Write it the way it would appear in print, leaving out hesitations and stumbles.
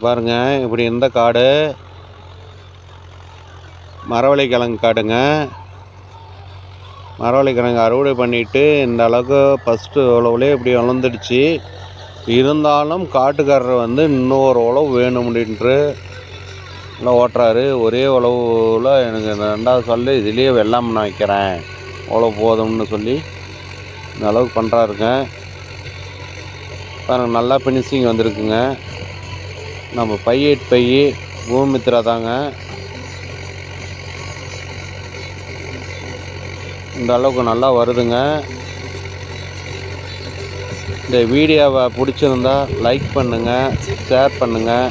பாருங்க, இப்படி இந்த காடு மரவள்ளிக்கிழங்கு காடுங்க. மரவள்ளிக்கிழங்கு அறுவடை பண்ணிவிட்டு இந்த அளவுக்கு ஃபஸ்ட்டு உழவுலேயே இப்படி வளர்ந்துடுச்சு. இருந்தாலும் காட்டுக்காரர் இன்னொரு உழவு வேணும் அப்படின்ட்டு நல்லா ஓட்டுறாரு. ஒரே உழவுல எனக்கு 2வது சொல்லு இதுலேயே வெள்ளாமை நான் வைக்கிறேன், உழவு போதும்னு சொல்லி இந்த அளவுக்கு பண்ணுறாருங்க. பாருங்கள், நல்லா ஃபினிஷிங் வந்திருக்குங்க. நம்ம பையேட் பூமித்ரா தாங்க. இந்த அளவுக்கு நல்லா வருதுங்க. இந்த வீடியோவை பிடிச்சிருந்தா லைக் பண்ணுங்கள், ஷேர் பண்ணுங்கள்.